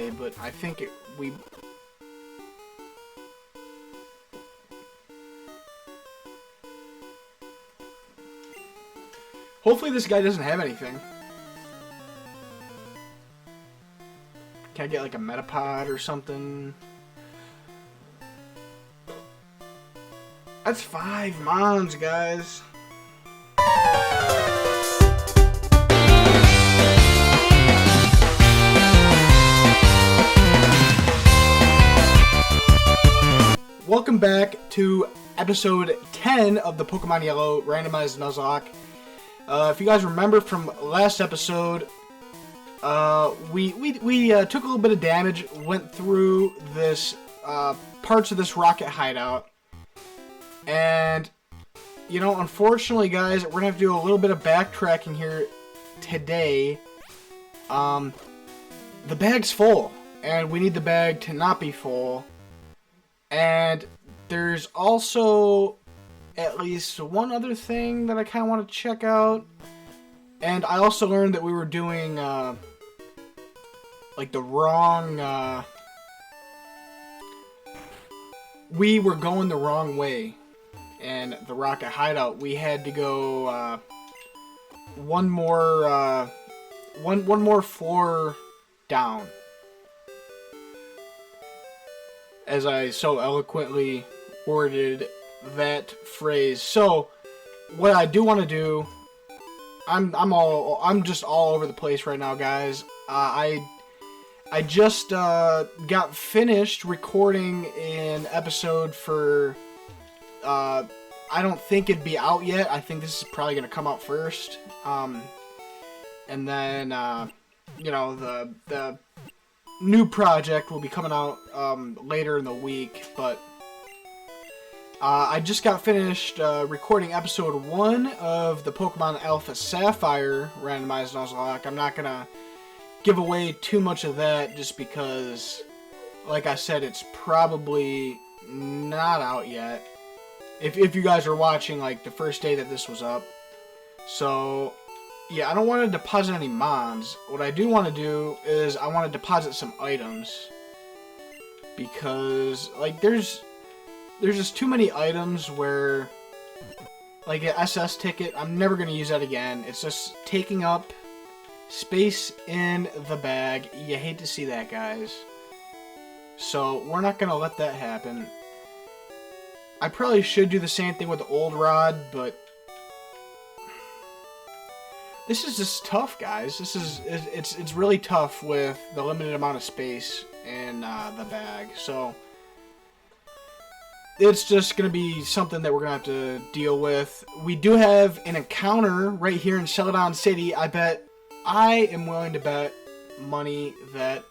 say, but I think we... Hopefully this guy doesn't have anything. Can I get like a Metapod or something? That's 5 Mons, guys. Welcome back to episode 10 of the Pokemon Yellow Randomized Nuzlocke. If you guys remember from last episode, we took a little bit of damage, went through this parts of this rocket hideout, and you know, unfortunately, guys, we're gonna have to do a little bit of backtracking here today. The bag's full, and we need the bag to not be full. And there's also at least one other thing that I kind of want to check out. And I also learned that we were doing, like, the wrong, we were going the wrong way. And the rocket hideout, we had to go, one more floor down. As I so eloquently worded that phrase. So, what I do want to do, I'm just all over the place right now, guys. I just got finished recording an episode for. I don't think it'd be out yet. I think this is probably gonna come out first. And then you know, the new project will be coming out later in the week, but I just got finished recording episode 1 of the Pokemon Alpha Sapphire Randomized Nuzlocke. I'm not gonna give away too much of that just because, like I said, it's probably not out yet. If you guys are watching like the first day that this was up. So yeah, I don't want to deposit any Mons. What I do want to do is I want to deposit some items. Because, like, there's just too many items where, like an SS ticket, I'm never going to use that again. It's just taking up space in the bag. You hate to see that, guys. So, we're not going to let that happen. I probably should do the same thing with the old rod, but this is just tough, guys. It's really tough with the limited amount of space in the bag. So it's just gonna be something that we're gonna have to deal with. We do have an encounter right here in Celadon City. I am willing to bet money that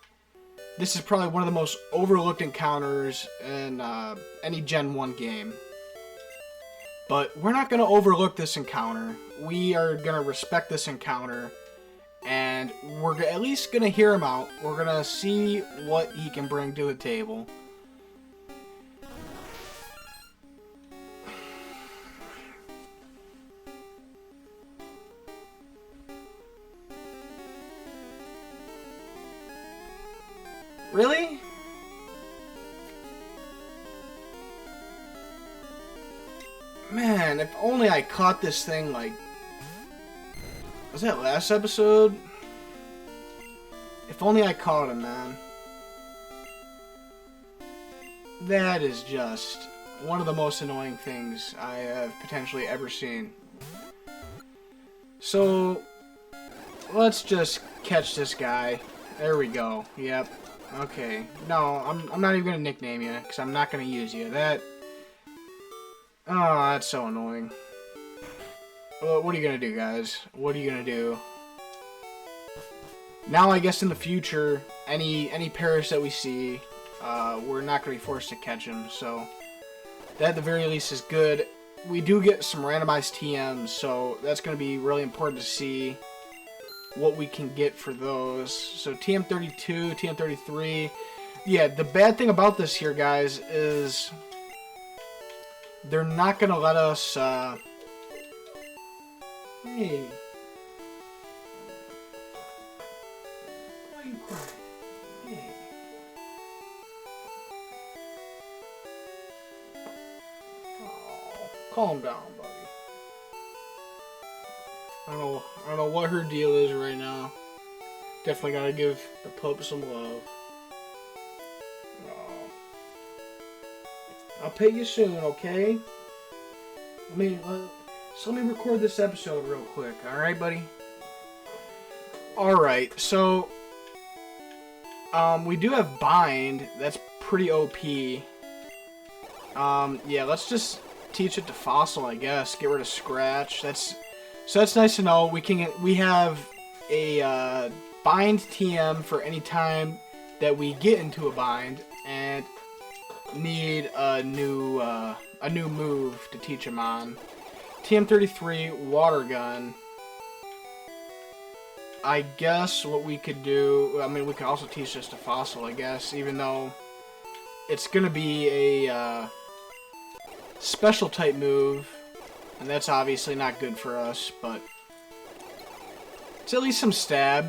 this is probably one of the most overlooked encounters in any Gen 1 game. But we're not going to overlook this encounter. We are going to respect this encounter. And we're at least going to hear him out. We're going to see what he can bring to the table. Really? Man, if only I caught this thing, like... Was that last episode? If only I caught him, man. That is just one of the most annoying things I have potentially ever seen. So, let's just catch this guy. There we go. Yep. Okay. No, I'm not even gonna nickname you, because I'm not gonna use you. Oh, that's so annoying. Well, what are you gonna do, guys? What are you gonna do? Now, I guess in the future, any Paris that we see, we're not gonna be forced to catch him, so that at the very least is good. We do get some randomized TMs, so that's gonna be really important to see what we can get for those. So TM32, TM33. Yeah, the bad thing about this here, guys, is they're not gonna let us, Hey. Why are you crying? Hey. Calm down, buddy. I don't know what her deal is right now. Definitely gotta give the pup some love. Oh. I'll pay you soon, okay? Let me record this episode real quick, alright, buddy? Alright, so we do have Bind. That's pretty OP. Yeah, let's just teach it to Fossil, I guess. Get rid of Scratch. That's nice to know. We have a Bind TM for any time that we get into a bind and need a new move to teach him on. TM33 Water Gun. I guess what we could do, I mean, we could also teach this to Fossil, I guess, even though it's gonna be a special type move, and that's obviously not good for us, but it's at least some stab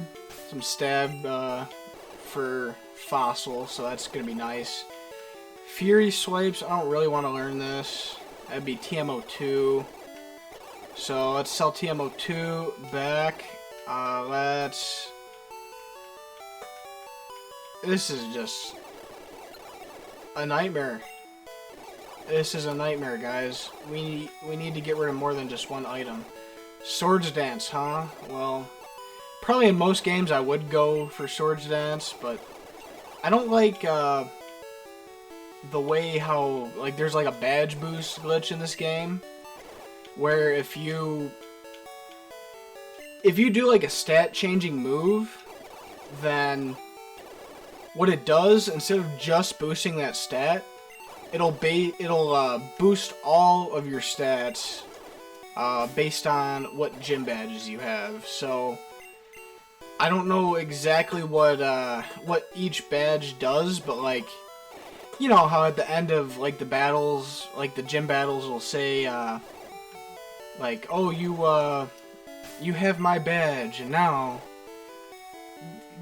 for Fossil, so that's gonna be nice. Fury Swipes, I don't really want to learn this. That'd be TMO2. So let's sell TMO2 back. This is just a nightmare. This is a nightmare, guys. We need to get rid of more than just one item. Swords Dance, huh? Well, probably in most games I would go for Swords Dance, but I don't like the way how, like, there's like a badge boost glitch in this game, where if you do like a stat changing move, then what it does, instead of just boosting that stat, it'll boost all of your stats based on what gym badges you have. So I don't know exactly what each badge does, but like, you know how at the end of like the battles, like the gym battles will say like, oh, you have my badge, and now,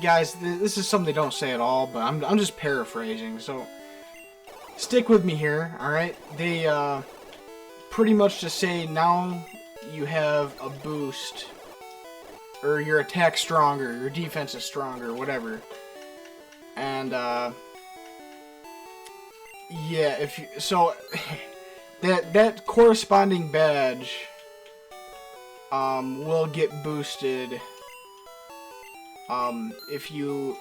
guys, this is something they don't say at all, but I'm just paraphrasing, so stick with me here, alright? They pretty much just say, now you have a boost, or your attack's stronger, your defense is stronger, whatever. And yeah, that corresponding badge will get boosted if you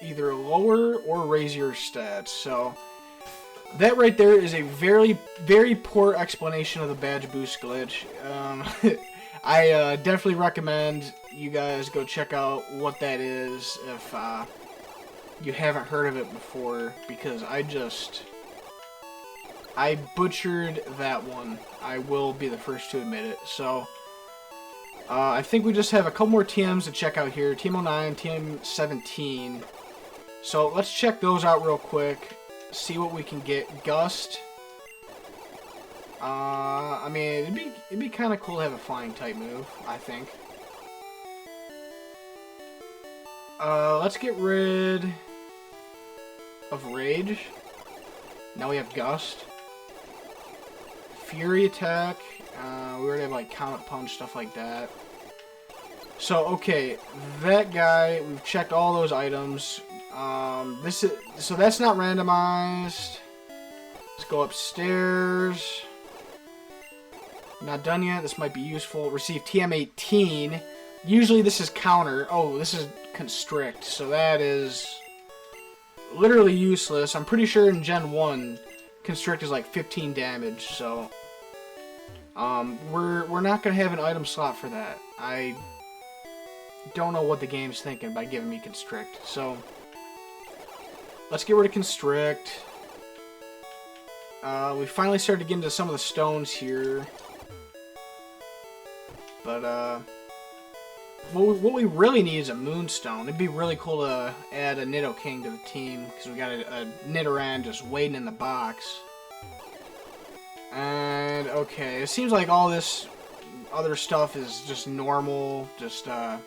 either lower or raise your stats. So that right there is a very, very poor explanation of the badge boost glitch. I definitely recommend you guys go check out what that is if you haven't heard of it before, because I butchered that one. I will be the first to admit it. So I think we just have a couple more TMs to check out here. TM09, TM17. So let's check those out real quick. See what we can get. Gust. I mean, it'd be kind of cool to have a flying type move, I think. Let's get rid of Rage. Now we have Gust. Fury Attack. We already have like Comet Punch, stuff like that. So okay, that guy, we've checked all those items. So that's not randomized. Let's go upstairs. Not done yet. This might be useful. Receive TM18. Usually this is counter. Oh, this is constrict. So that is literally useless. I'm pretty sure in Gen 1, constrict is like 15 damage. So we're not gonna have an item slot for that. I don't know what the game's thinking by giving me constrict. So let's get rid of constrict. We finally started to get into some of the stones here. But what we really need is a Moonstone. It'd be really cool to add a Nidoking to the team, because we got a Nidoran just waiting in the box. And okay, it seems like all this other stuff is just normal, just the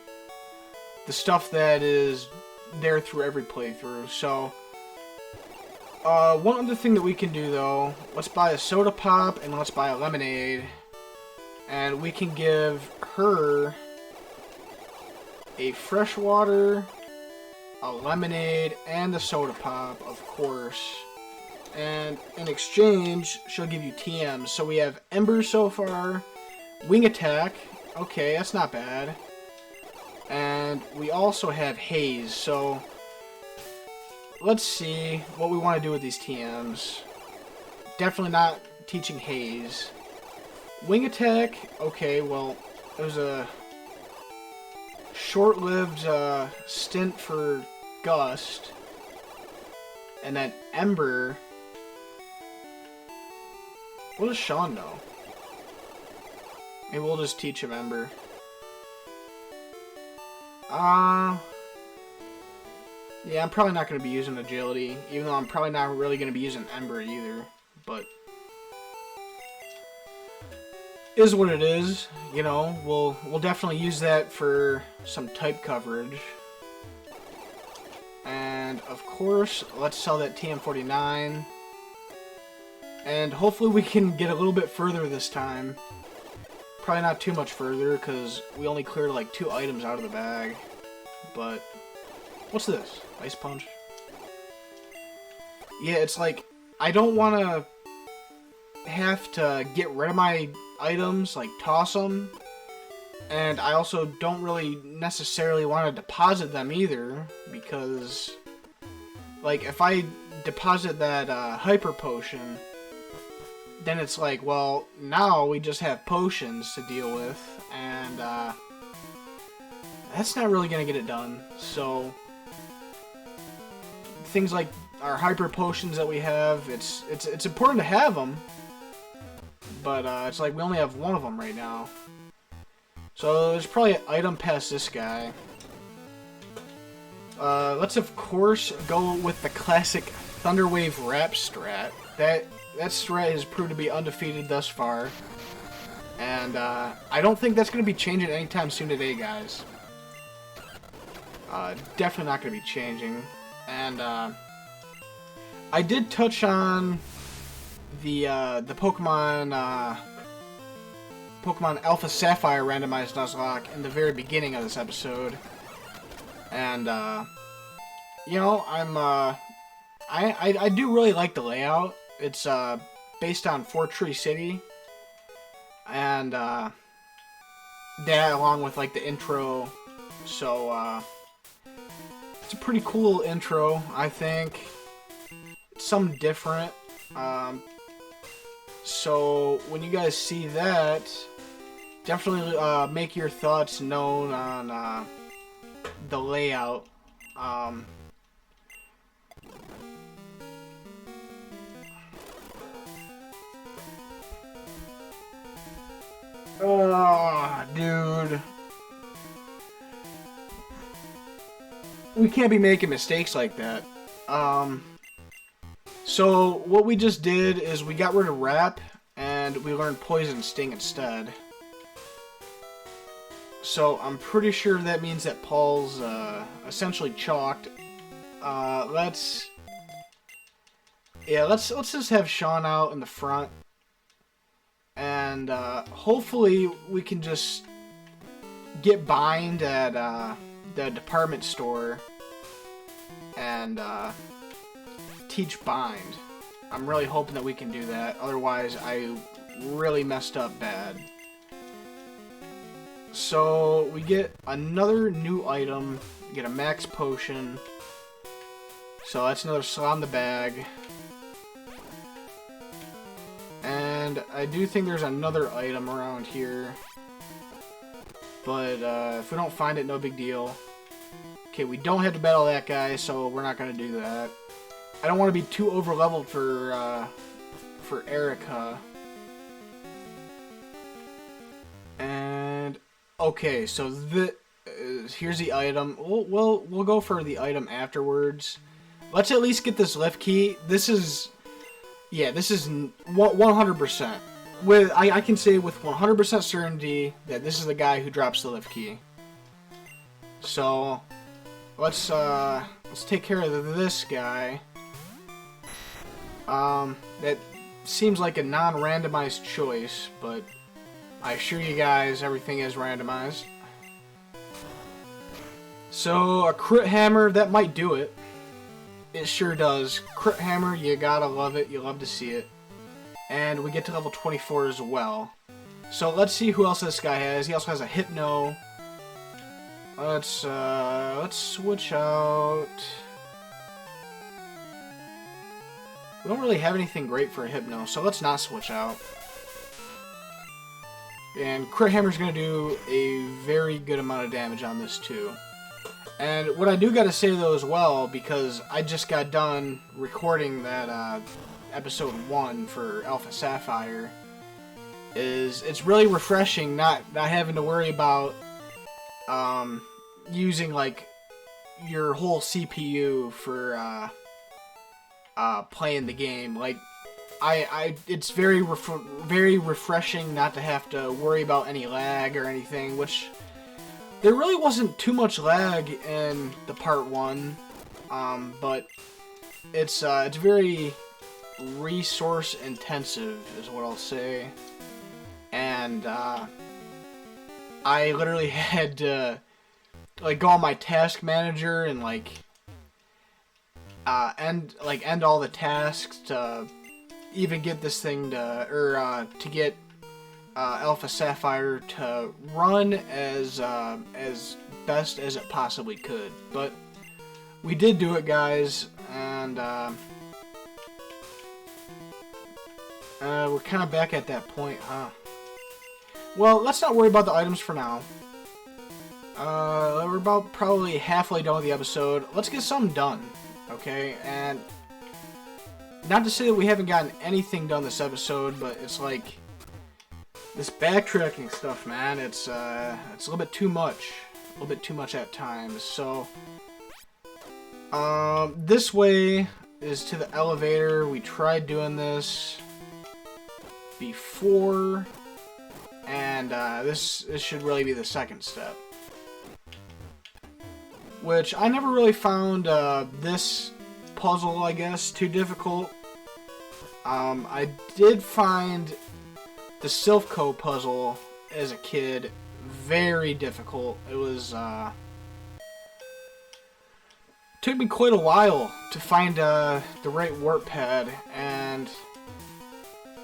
stuff that is there through every playthrough. So One other thing that we can do though, let's buy a soda pop and let's buy a lemonade. And we can give her a freshwater, a lemonade, and a soda pop, of course. And in exchange, she'll give you TMs. So we have Ember so far, Wing Attack. Okay, that's not bad. And we also have Haze. So let's see what we want to do with these TMs. Definitely not teaching Haze. Wing Attack, okay, well, it was a short-lived stint for Gust. And then Ember. What does Sean know? Maybe we'll just teach him Ember. Yeah, I'm probably not going to be using Agility, even though I'm probably not really going to be using Ember either, but is what it is, you know. We'll definitely use that for some type coverage. And of course, let's sell that TM49. And hopefully we can get a little bit further this time. Probably not too much further because we only cleared like 2 items out of the bag. But what's this? Ice Punch? Yeah, it's like I don't want to have to get rid of my items, like toss them, and I also don't really necessarily want to deposit them either, because like if I deposit that hyper potion, then it's like, well, now we just have potions to deal with, and that's not really gonna get it done. So things like our hyper potions that we have, it's important to have them. But it's like we only have 1 of them right now. So there's probably an item past this guy. Let's of course go with the classic Thunderwave Wrap strat. That strat has proved to be undefeated thus far. And I don't think that's going to be changing anytime soon today, guys. Definitely not going to be changing. And I did touch on the Pokemon Alpha Sapphire Randomized Nuzlocke in the very beginning of this episode, and you know, I do really like the layout. It's based on Fort Tree City, and that along with like the intro, so it's a pretty cool intro. I think it's something different. So when you guys see that, definitely make your thoughts known on the layout. Oh, dude. We can't be making mistakes like that. So what we just did is we got rid of Wrap and we learned Poison Sting instead. So I'm pretty sure that means that Paul's essentially chalked. Let's just have Sean out in the front, and hopefully we can just get Bind at the department store and teach Bind. I'm really hoping that we can do that. Otherwise, I really messed up bad. So we get another new item. We get a max potion. So that's another slot in the bag. And I do think there's another item around here. But if we don't find it, no big deal. Okay, we don't have to battle that guy, so we're not going to do that. I don't want to be too over-leveled for Erica. And okay, so here's the item. We'll go for the item afterwards. Let's at least get this lift key. This is 100%. I can say with 100% certainty that this is the guy who drops the lift key. So let's take care of this guy. That seems like a non-randomized choice, but I assure you guys everything is randomized. So, a crit hammer, that might do it. It sure does. Crit hammer, you gotta love it. You love to see it. And we get to level 24 as well. So, let's see who else this guy has. He also has a Hypno. Let's switch out. We don't really have anything great for a Hypno, so let's not switch out. And Crit Hammer's going to do a very good amount of damage on this too. And what I do got to say though as well, because I just got done recording that episode 1 for Alpha Sapphire, is it's really refreshing not having to worry about using like your whole CPU for playing the game. Like it's very refreshing not to have to worry about any lag or anything, which there really wasn't too much lag in the part 1, but it's very resource intensive is what I'll say. And I literally had to like go on my task manager and like end all the tasks to even get this thing to get Alpha Sapphire to run as best as it possibly could. But we did do it, guys, and we're kind of back at that point, huh? Well, let's not worry about the items for now. We're about probably halfway done with the episode. Let's get something done, okay? And not to say that we haven't gotten anything done this episode, but it's like this backtracking stuff, man. It's a little bit too much. A little bit too much at times. So, this way is to the elevator. We tried doing this before. And this should really be the second step. Which I never really found this puzzle, I guess, too difficult. I did find the Silphco puzzle as a kid very difficult. It was took me quite a while to find the right warp pad, and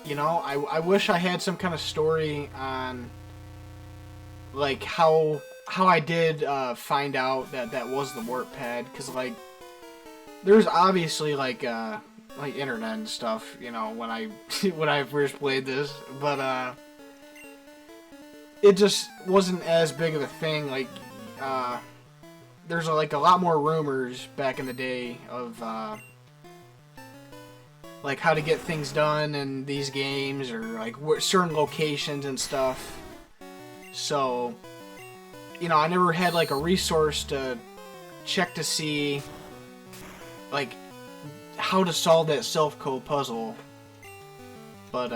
you know, I wish I had some kind of story on like how I did find out that was the warp pad, because like there's obviously like internet and stuff, you know, when I when I first played this, but it just wasn't as big of a thing. Like there's like a lot more rumors back in the day of like how to get things done in these games, or like certain locations and stuff. So, you know, I never had like a resource to check to see like how to solve that Silphco puzzle. But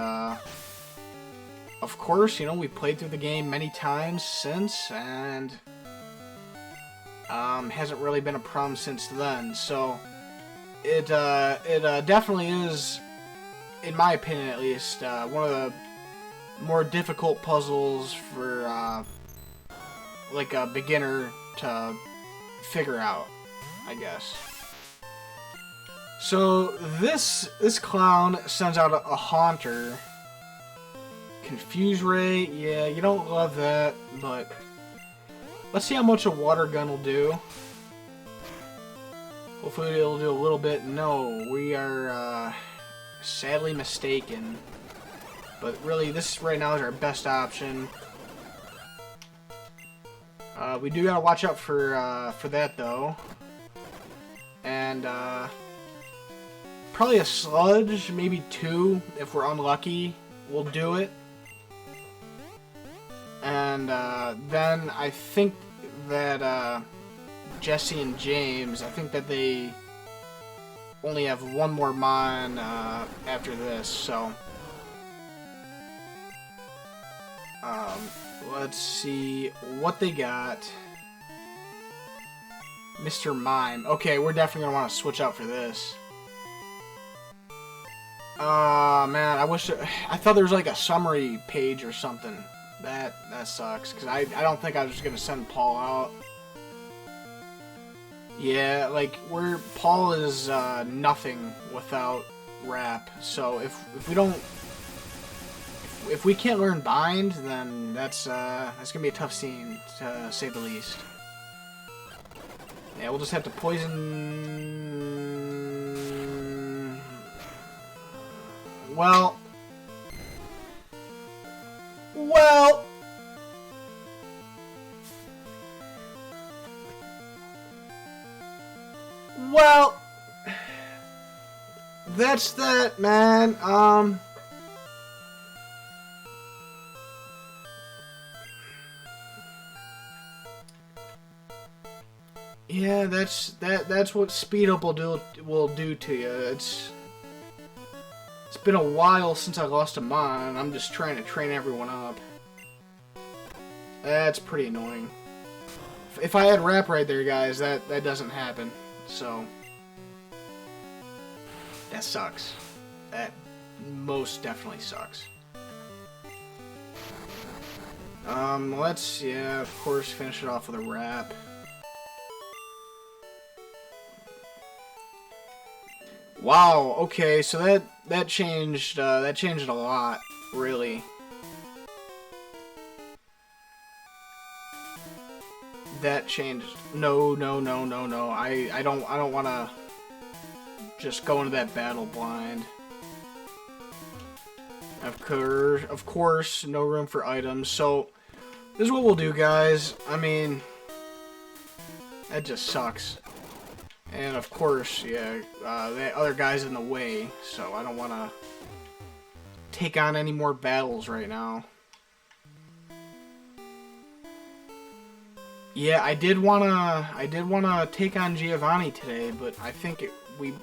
of course, you know, we played through the game many times since, and hasn't really been a problem since then. So it definitely is, in my opinion at least, one of the more difficult puzzles for like a beginner to figure out, I guess. So this clown sends out a Haunter. Confuse Ray, yeah, you don't love that, but let's see how much a water gun will do. Hopefully it'll do a little bit. No, we are sadly mistaken. But really, this right now is our best option. We do gotta watch out for that though. And probably a sludge, maybe 2 if we're unlucky, will do it. And then I think that Jesse and James, I think that they only have one more mon after this, so let's see what they got. Mr. Mime. Okay, we're definitely gonna want to switch out for this. Man, I thought there was like a summary page or something. That sucks, because I don't think I was just gonna send Paul out. Yeah, like, Paul is nothing without rap, so if we don't, if we can't learn bind, then that's gonna be a tough scene, to say the least. Yeah, we'll just have to poison... Well... That's that, man. Yeah, that's what speed up will do to you. It's been a while since I lost a mon. I'm just trying to train everyone up. That's pretty annoying. If I had rap right there, guys, that doesn't happen. So that sucks. That most definitely sucks. Let's, yeah, of course, finish it off with a rap. Wow, okay, so that changed a lot, really. That changed. No. I don't want to just go into that battle blind. Of course, no room for items. So this is what we'll do, guys. I mean, that just sucks. And of course, yeah, the other guy's in the way, so I don't want to take on any more battles right now. Yeah, I did wanna take on Giovanni today, but I think we.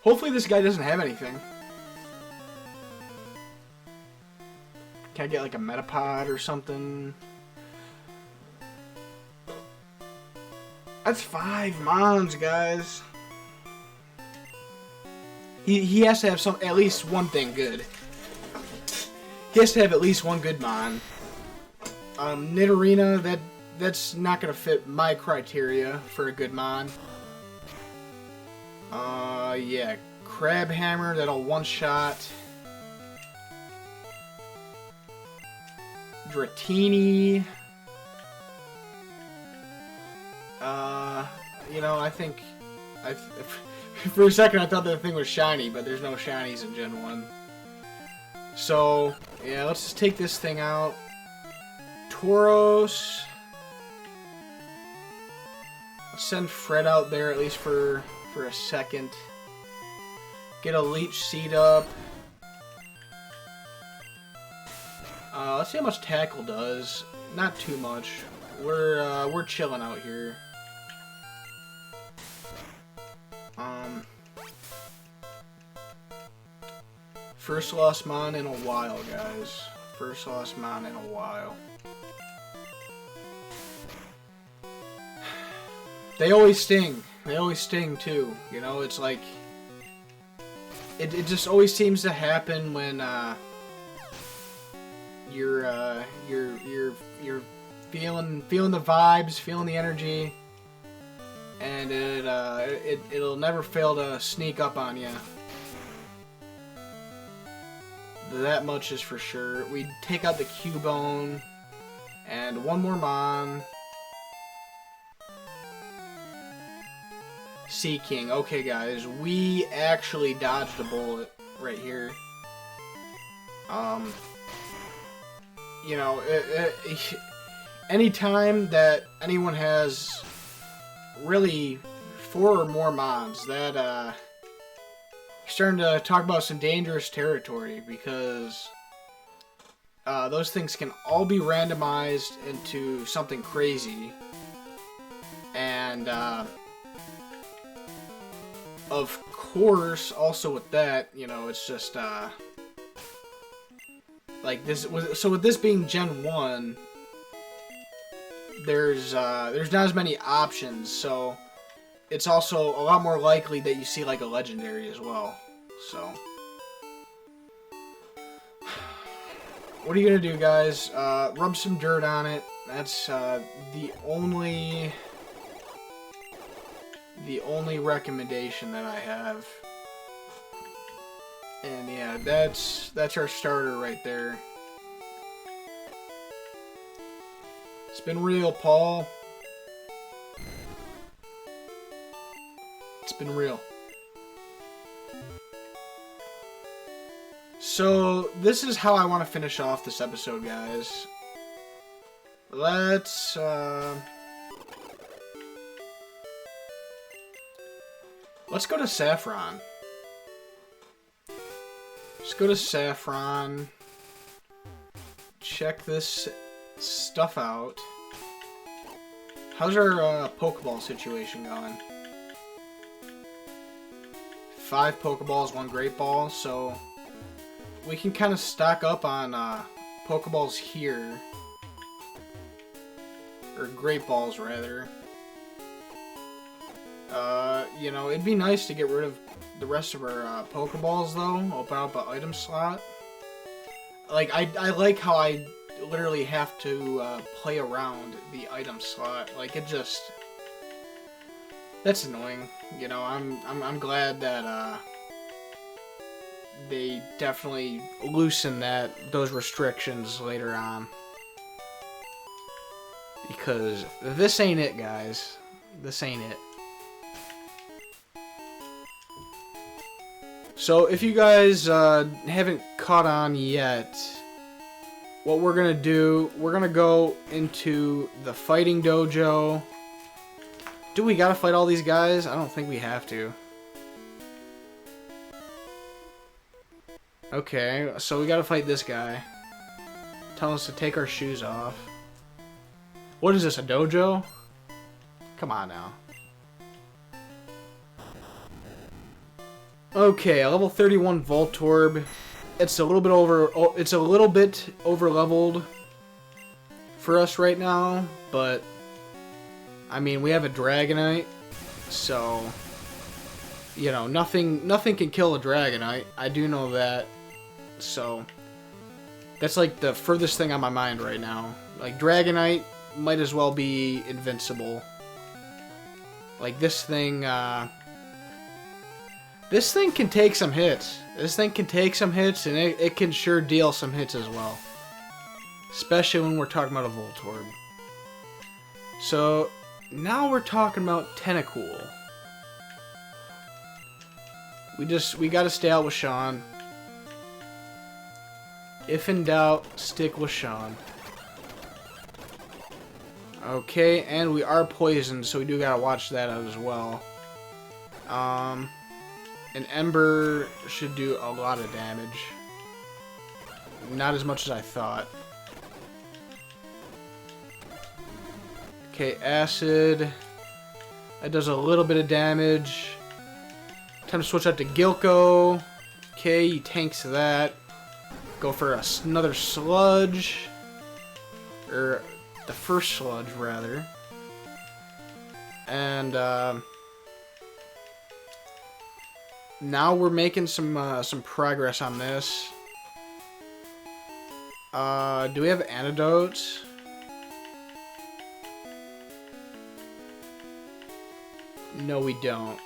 Hopefully this guy doesn't have anything. Can I get like a Metapod or something? That's 5 mons, guys. He has to have at least one thing good. He has to have at least one good mon. Nidorina, that's not gonna fit my criteria for a good mon. Yeah, Crab Hammer, that'll one-shot. Dratini. You know, I think for a second I thought that thing was shiny, but there's no shinies in Gen 1. So, yeah, let's just take this thing out. Tauros. Let's send Fred out there at least for a second. Get a Leech Seed up. Let's see how much Tackle does. Not too much. We're chilling out here. First lost mon in a while, guys. First lost mon in a while. They always sting. They always sting too. You know, it's like it just always seems to happen when you're feeling the vibes, feeling the energy, and it'll never fail to sneak up on you. That much is for sure. We take out the Cubone, and one more mon. Sea King. Okay, guys, we actually dodged a bullet right here. You know, anytime that anyone has really 4 or more mons, that you're starting to talk about some dangerous territory, because those things can all be randomized into something crazy, and of course, also with that, you know, it's just like this was, so with this being Gen 1, there's not as many options, so it's also a lot more likely that you see like a legendary as well. So what are you gonna do, guys? Rub some dirt on it. That's the only recommendation that I have. And yeah, that's our starter right there. It's been real, Paul. It's been real. So, this is how I want to finish off this episode, guys. Let's go to Saffron. Let's go to Saffron. Check this stuff out. How's our Pokeball situation going? 5 Pokeballs, 1 Great Ball, so we can kind of stock up on Pokeballs here. Or Great Balls, rather. You know, it'd be nice to get rid of the rest of our Pokeballs, though. Open up an item slot. Like, I like how I literally have to play around the item slot. Like, it just... That's annoying. You know, I'm glad that they definitely loosen those restrictions later on. Because this ain't it, guys. This ain't it. So, if you guys haven't caught on yet, what we're gonna do, we're gonna go into the fighting dojo. Do we gotta fight all these guys? I don't think we have to. Okay, so we gotta fight this guy. Tell us to take our shoes off. What is this, a dojo? Come on now. Okay, a level 31 Voltorb. It's a little bit over leveled for us right now, but I mean, we have a Dragonite, so you know, nothing can kill a Dragonite. I do know that. So that's like the furthest thing on my mind right now. Like, Dragonite might as well be invincible. Like, this thing can take some hits. This thing can take some hits, and it can sure deal some hits as well. Especially when we're talking about a Voltorb. So, now we're talking about Tentacool. We gotta stay out with Sean. If in doubt, stick with Sean. Okay, and we are poisoned, so we do gotta watch that out as well. An Ember should do a lot of damage. Not as much as I thought. Okay, Acid. That does a little bit of damage. Time to switch out to Gilko. Okay, he tanks that. Go for another Sludge. Or the first Sludge, rather. And, now we're making some progress on this. Do we have antidotes? No, we don't.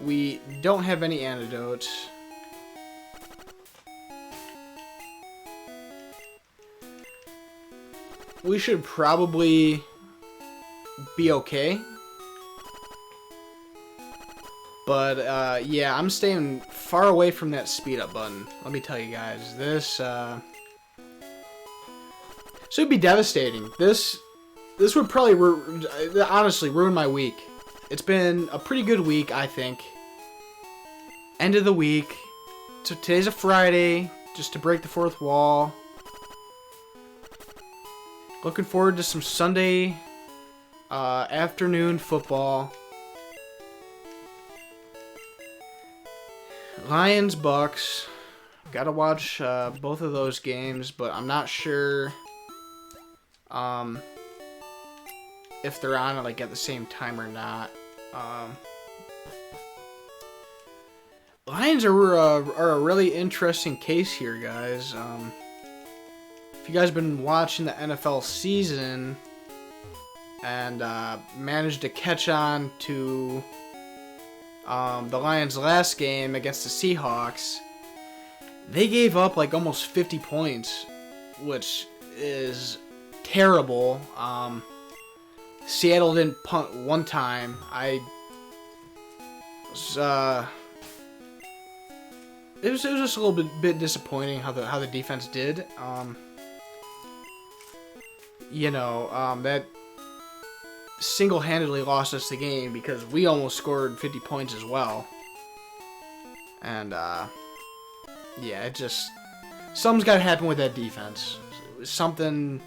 We don't have any antidotes. We should probably be okay. But, yeah, I'm staying far away from that speed up button. Let me tell you guys, this would be devastating. This would probably, honestly, ruin my week. It's been a pretty good week, I think. End of the week. So today's a Friday, just to break the fourth wall. Looking forward to some Sunday afternoon football. Lions, Bucks. Gotta watch both of those games, but I'm not sure if they're on like at the same time or not. Lions are a really interesting case here, guys. If you guys been watching the NFL season and managed to catch on to the Lions' last game against the Seahawks, they gave up like almost 50 points, which is terrible. Seattle didn't punt one time. It was just a little bit disappointing how the defense did. That single-handedly lost us the game because we almost scored 50 points as well. And yeah, something's got to happen with that defense. Something's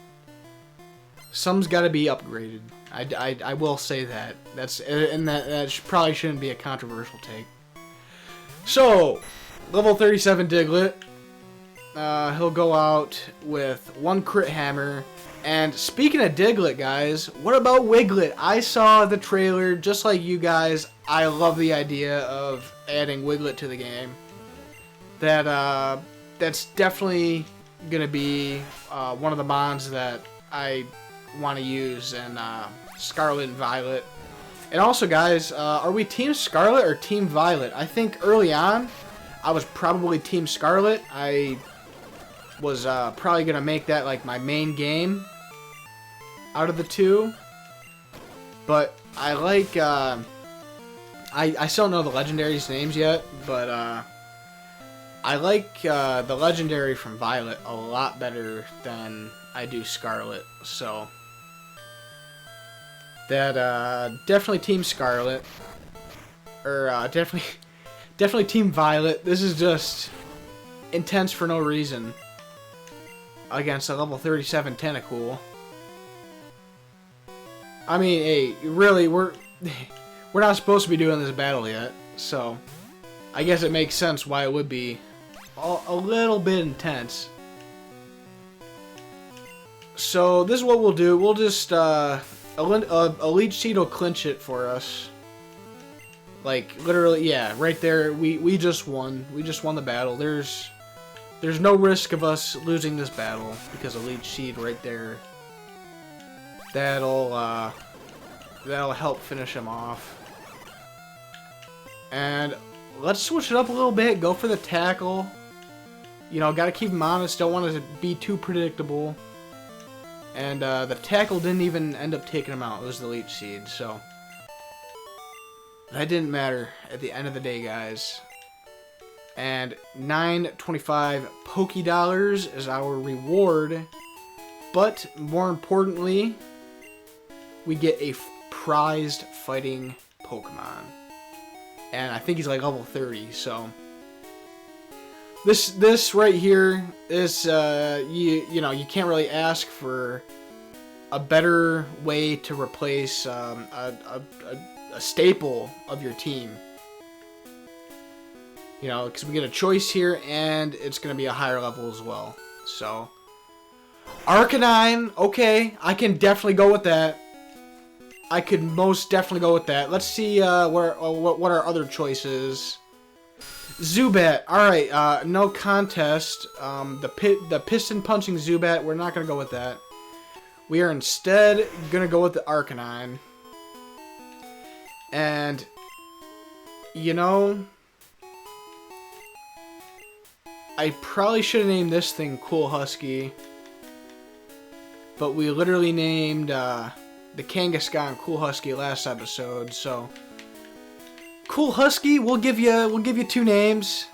got to be upgraded. I will say that. That probably shouldn't be a controversial take. So, level 37 Diglett. He'll go out with 1 crit hammer. And speaking of Diglett, guys, what about Wiglet? I saw the trailer, just like you guys. I love the idea of adding Wiglet to the game. That's definitely gonna be one of the mons that I want to use in Scarlet and Violet. And also, guys, are we Team Scarlet or Team Violet? I think early on, I was probably Team Scarlet. I was probably gonna make that like my main game out of the two. But I like I still don't know the legendaries' names yet, but I like the legendary from Violet a lot better than I do Scarlet. So that definitely Team Scarlet, or definitely Team Violet. This is just intense for no reason against a level 37 Tentacool. I mean, hey, really, we're not supposed to be doing this battle yet, so I guess it makes sense why it would be a little bit intense. So this is what we'll do. We'll just Elite Seed will clinch it for us. Like literally, yeah, right there. We just won. We just won the battle. There's no risk of us losing this battle because Elite Seed right there. That'll help finish him off. And let's switch it up a little bit. Go for the tackle. You know, gotta keep him honest. Don't want it to be too predictable. And the tackle didn't even end up taking him out. It was the Leech Seed, so that didn't matter at the end of the day, guys. And 925 Poké Dollars is our reward. But more importantly, we get a prized fighting Pokemon. And I think he's like level 30, so this right here is you know, you can't really ask for a better way to replace a staple of your team. You know, because we get a choice here, and it's going to be a higher level as well. So, Arcanine, okay, I can definitely go with that. I could most definitely go with that. Let's see what our other choices. Zubat, alright, no contest. The piston punching Zubat, we're not going to go with that. We are instead going to go with the Arcanine. And, you know, I probably should have named this thing Cool Husky, but we literally named the Kangaskhan Cool Husky last episode. So Cool Husky, we'll give you two names.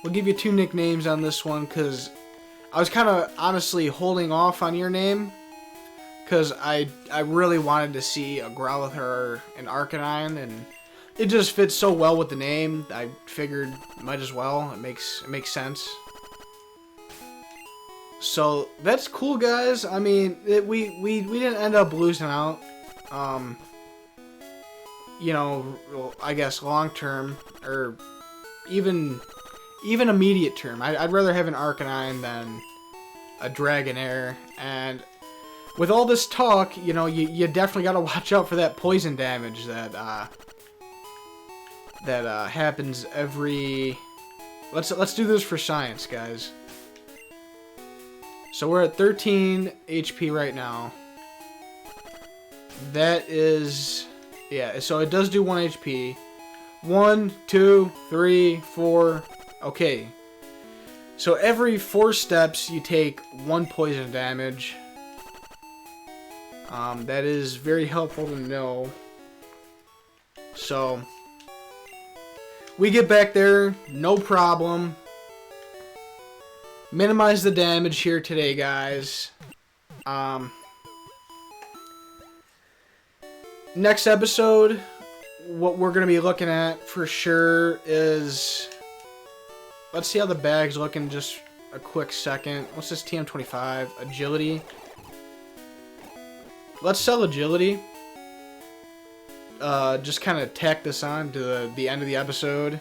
We'll give you two nicknames on this one because I was kind of honestly holding off on your name because I really wanted to see a Growlithe and Arcanine, and it just fits so well with the name. I figured might as well. It makes sense. So that's cool, guys. I mean, we didn't end up losing out. You know, I guess long term, or even even immediate term. I'd rather have an Arcanine than a Dragonair. And with all this talk, you know, you definitely got to watch out for that poison damage that happens every... Let's do this for science, guys. So we're at 13 HP right now. That is... Yeah, so it does do 1 HP. 1, 2, 3, 4... Okay. So every 4 steps, you take 1 poison damage. That is very helpful to know. So... we get back there, no problem. Minimize the damage here today, guys. Next episode, what we're going to be looking at for sure is... let's see how the bag's looking just a quick second. What's this TM25? Agility. Let's sell agility. Just kind of tack this on to the end of the episode.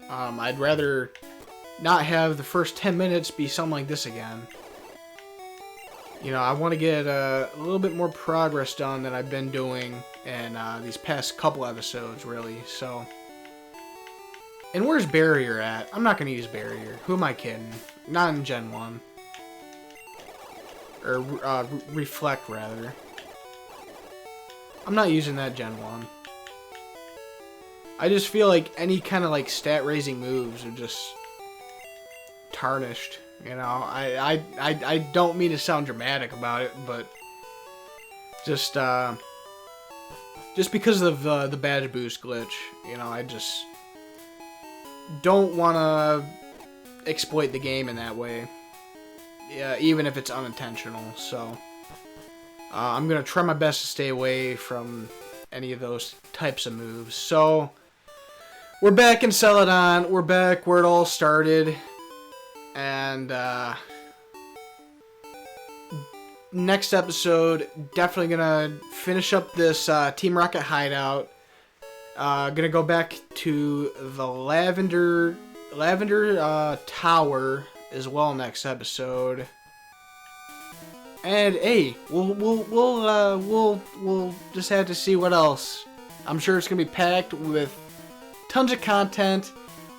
I'd rather not have the first 10 minutes be something like this again. You know, I want to get a little bit more progress done than I've been doing in these past couple episodes, really. So, and where's Barrier at? I'm not going to use Barrier. Who am I kidding? Not in Gen 1. Or Reflect, rather. I'm not using that Gen 1. I just feel like any kind of like stat raising moves are just tarnished. You know, I don't mean to sound dramatic about it, but just because of the badge boost glitch, you know, I just don't want to exploit the game in that way. Yeah, even if it's unintentional. So I'm gonna try my best to stay away from any of those types of moves. So we're back in Celadon. We're back where it all started. And next episode, definitely gonna finish up this Team Rocket hideout. Gonna go back to the Lavender Tower as well next episode. And hey, we'll just have to see what else. I'm sure it's gonna be packed with tons of content.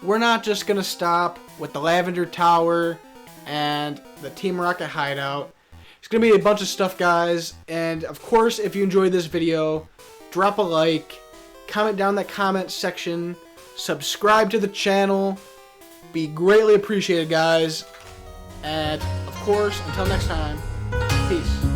We're not just gonna stop with the Lavender Tower and the Team Rocket hideout. It's gonna be a bunch of stuff, guys. And of course, if you enjoyed this video, drop a like, comment down in that comment section, subscribe to the channel. Be greatly appreciated, guys. And of course, until next time, peace.